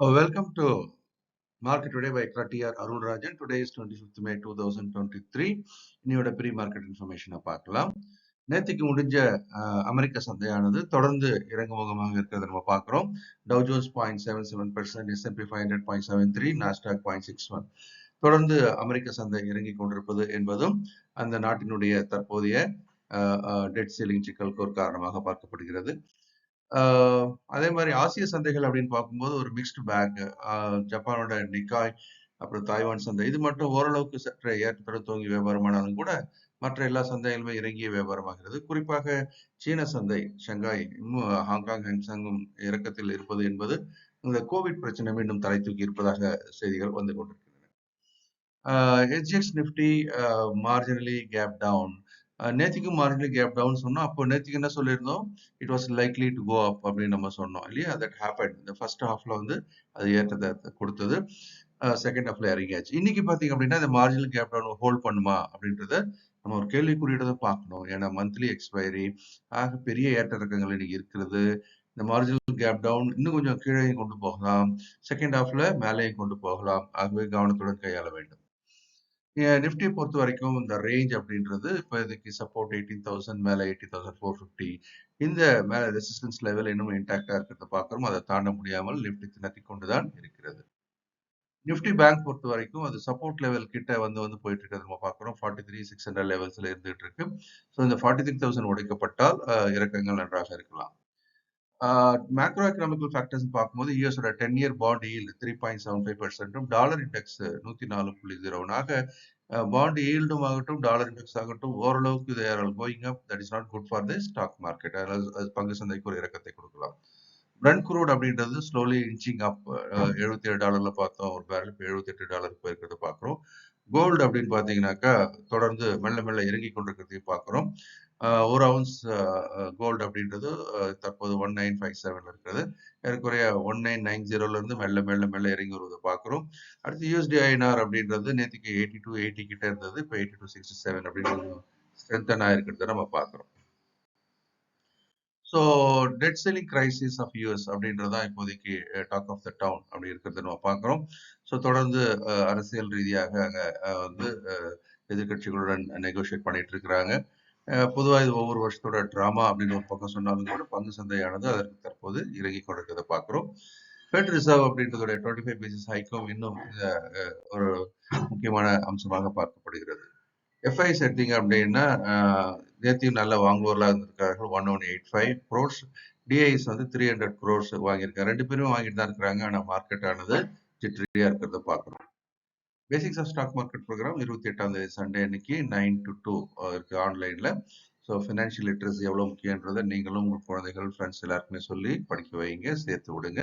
Welcome to Market Today by ECTRA Arulrajhan. Today is 25th May 2023. இன்னையோட pre market இன்ஃபர்மேஷனை பார்க்கலாம். நேற்றுக்கு முடிஞ்ச அமெரிக்க சந்தையானது தொடர்ந்து இறங்குமுகமாக இருக்கிறத நம்ம பார்க்குறோம். Tau Jones 0.77%, S&P 500 0.73, Nasdaq 0.61. தொடர்ந்து அமெரிக்க சந்தை இறங்கி கொண்டிருப்பது என்பதும் அந்த நாட்டினுடைய தற்போதைய டெட் சீலிங் சிக்கலுக்கு ஒரு காரணமாக பார்க்கப்படுகிறது. அதே மாதிரி ஆசிய சந்தைகள் அப்படின்னு பார்க்கும்போது ஒரு மிக்ஸ்டு பேக். ஜப்பானோட நிக்காய், அப்புறம் தாய்வான் சந்தை இது மட்டும் ஓரளவுக்கு சற்று ஏற்றத்துடன் துவங்கி வியாபாரமானாலும் கூட மற்ற எல்லா சந்தைகளுமே இறங்கிய வியாபாரமாகிறது. குறிப்பாக சீன சந்தை ஷங்காய், ஹாங்காங், ஹெங்சாங்கும் இறக்கத்தில் இருப்பது என்பது இந்த கோவிட் பிரச்சனை மீண்டும் தலை தூக்கி இருப்பதாக செய்திகள் வந்து கொண்டிருக்கின்றன. SGX Nifty marginally gap down. நேத்திக்கு மார்ஜினலி கேப் டவுன் சொன்னோம். அப்போ நேத்திக்கு என்ன சொல்லியிருந்தோம், it was likely to go up அப்படின்னு நம்ம சொன்னோம் இல்லையா. That happen. இந்த ஃபர்ஸ்ட் ஹாஃப்ல வந்து அது ஏற்றத்தை கொடுத்தது, செகண்ட் ஹாஃப்ல இறங்கியாச்சு. இன்னைக்கு பார்த்தீங்க அப்படின்னா இந்த மார்ஜினல் கேப் டவுன் ஹோல்ட் பண்ணுமா அப்படின்றத நம்ம ஒரு கேள்விக்குறியிட பார்க்கணும். ஏன்னா மந்த்லி எக்ஸ்பைரி ஆக பெரிய ஏற்ற இறக்கங்கள் இன்னைக்கு இருக்கிறது. இந்த மார்ஜினல் கேப் டவுன் இன்னும் கொஞ்சம் கீழே கொண்டு போகலாம், செகண்ட் ஹாஃப்ல மேலேயும் கொண்டு போகலாம். ஆகவே கவனத்துடன் கையாள வேண்டும். நிஃப்டியை பொறுத்த வரைக்கும் இந்த ரேஞ்ச் அப்படின்றது இப்போ இதுக்கு சப்போர்ட் 18,000 மேலே 18,450, இந்த மேலே ரெசிஸ்டன்ஸ் லெவல் இன்னும் இன்டாக்டா இருக்கிறத பார்க்குறோம். அதை தாண்ட முடியாமல் நிஃப்டி திணறி கொண்டுதான் இருக்கிறது. நிஃப்டி பேங்க் பொறுத்த வரைக்கும் அது சப்போர்ட் லெவல் கிட்ட வந்து போயிட்டு இருக்கிறது நம்ம பார்க்குறோம். 43,600 லெவல்ஸ்ல இருந்துட்டு இருக்கு. ஸோ இந்த 43,000 உடைக்கப்பட்டால் இறக்கங்கள் நன்றாக இருக்கலாம். மேக்ரோ எக்கனாமிக்கல் ஃபேக்டர்ஸ் பார்க்கும்போது யூஎஸோட 10-year bond yield 3.75%, dollar index 104.01. Bond ஈல்டும் ஆகட்டும், டாலர் இண்டெக்ஸ் ஆகட்டும், ஓரளவுக்கு they are going up. That is not good for the stock market. அது பங்கு சந்தைக்கு ஒரு இறக்கத்தை கொடுக்கலாம். பிரண்ட் குரூட் அப்படின்றது ஸ்லோலி இன்ச்சிங் அப். $77 பார்த்தோம் ஒரு பேரல், இப்போ $78 போயிருக்கிறத பார்க்குறோம். கோல்டு அப்படின்னு பார்த்தீங்கன்னாக்கா தொடர்ந்து மெல்ல மெல்ல இறங்கி கொண்டிருக்கிறதையும் பார்க்குறோம். ஒரு அவுன்ஸ் கோல்டு அப்படின்றது தற்போது 1957 இருக்கிறது. ஏறக்குறைய 1990 இருந்து மெல்ல மெல்ல மெல்ல இறங்கி வருவதை பார்க்குறோம். அடுத்து யூஎஸ்டி ஐஎன்ஆர் அப்படின்றது நேற்றுக்கு 82-80 கிட்ட இருந்தது, இப்போ 82-67 அப்படின்னு ஸ்ட்ரென்தன் ஆயிருக்கிறத நம்ம பார்க்குறோம். So debt ceiling crisis of US அப்படின்றதான் இப்போதைக்கு டாக் ஆஃப் த டவுன் அப்படி இருக்கிறத நம்ம பார்க்குறோம். ஸோ தொடர்ந்து அரசியல் ரீதியாக அங்கே வந்து எதிர்கட்சிகளுடன் நெகோசியேட் பண்ணிட்டு இருக்கிறாங்க. பொதுவாக இது ஒவ்வொரு வருஷத்தோட ட்ராமா அப்படின்னு ஒரு பக்கம் சொன்னாலும் கூட பங்கு சந்தையானது அதற்கு தற்போது இறங்கி கொண்டிருக்கிறத பார்க்குறோம். ஃபெட் ரிசர்வ் அப்படின்றதோட 25 பேசிஸ் ஹைக்கும் இன்னும் ஒரு முக்கியமான அம்சமாக பார்க்கப்படுகிறது. எஃப்ஐஸ் எடுத்தீங்க அப்படின்னா நேற்றையும் நல்ல வாங்குவோர்களாக இருந்திருக்கார்கள். 1185 crores. டிஐஸ் வந்து 300 crores வாங்கியிருக்காங்க. ரெண்டு பேரும் வாங்கிட்டு தான் இருக்கிறாங்க. ஆனால் மார்க்கெட் ஆனது ஜிட்ரியா இருக்கிறத பார்க்குறோம். Basics of stock market program 28ஆம் தேதி சண்டே அன்னைக்கு 9 to 2 இருக்கு ஆன்லைன்ல. ஸோ ஃபினான்ஷியல் லிட்ரஸி எவ்வளோ முக்கியன்றதை நீங்களும் உங்கள் குழந்தைகள், ஃப்ரெண்ட்ஸ் எல்லாருக்குமே சொல்லி படிக்க வைங்க, சேர்த்து விடுங்க.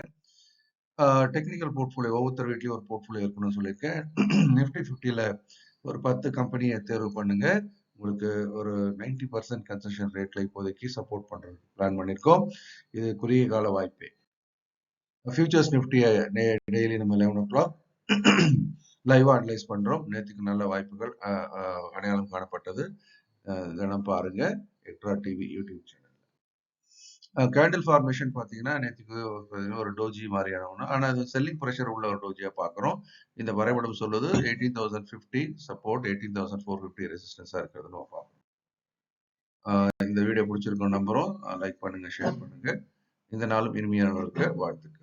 டெக்னிக்கல் போர்ட்ஃபோலியோ ஒவ்வொருத்தர் வீட்லையும் ஒரு போர்ட்ஃபோலியோ இருக்கணும்னு சொல்லியிருக்கேன். நிஃப்டி 50ல ஒரு 10 கம்பெனியை தேர்வு பண்ணுங்க. உங்களுக்கு ஒரு 90% கன்செஷன் ரேட்ல இப்போதைக்கு சப்போர்ட் பண்றது பிளான் பண்ணியிருக்கோம். இது குறுகிய கால வாய்ப்பே. ஃபியூச்சர்ஸ் நிஃப்டியை டெய்லி நம்ம 11 o'clock லைவா அனலைஸ் பண்றோம். நேற்றுக்கு நல்ல வாய்ப்புகள் அடையாளம் காணப்பட்டது. தினம் பாருங்க extra TV YouTube channel. Candle formation பார்த்தீங்கன்னா நேற்றுக்கு ஒரு டோஜி மாதிரியான ஒன்று, ஆனால் அது செல்லிங் ப்ரெஷர் உள்ள ஒரு டோஜியாக பார்க்குறோம். இந்த வரைபடம் சொல்லுது 18,050 சப்போர்ட், 18,450 ரெசிஸ்டன்ஸாக இருக்கிறது நம்ம பார்க்குறோம். இந்த வீடியோ பிடிச்சிருக்கோம் நம்புறோம். லைக் பண்ணுங்க, ஷேர் பண்ணுங்க. இந்த நாளும் இனிமையானவர்களுக்கு வாழ்த்துக்கள்.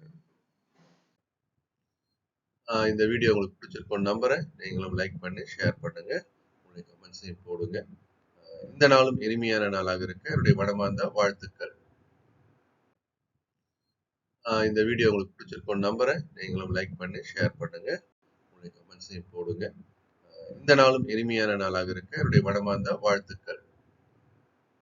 இந்த வீடியோ உங்களுக்கு பிடிச்சிருக்கோம் நம்புறேன். நீங்களும் லைக் பண்ணி ஷேர் பண்ணுங்க, உங்களுடைய கமெண்ட்ஸையும் போடுங்க. இந்த நாளும் இனிமையான நாளாக இருக்க என்னுடைய மனமார்ந்த வாழ்த்துக்கள். இந்த வீடியோ உங்களுக்கு பிடிச்சிருக்கோம் நம்புறேன். நீங்களும் லைக் பண்ணி ஷேர் பண்ணுங்க, உங்களுடைய கமெண்ட்ஸையும் போடுங்க. இந்த நாளும் இனிமையான நாளாக இருக்க என்னுடைய மனமார்ந்த வாழ்த்துக்கள்.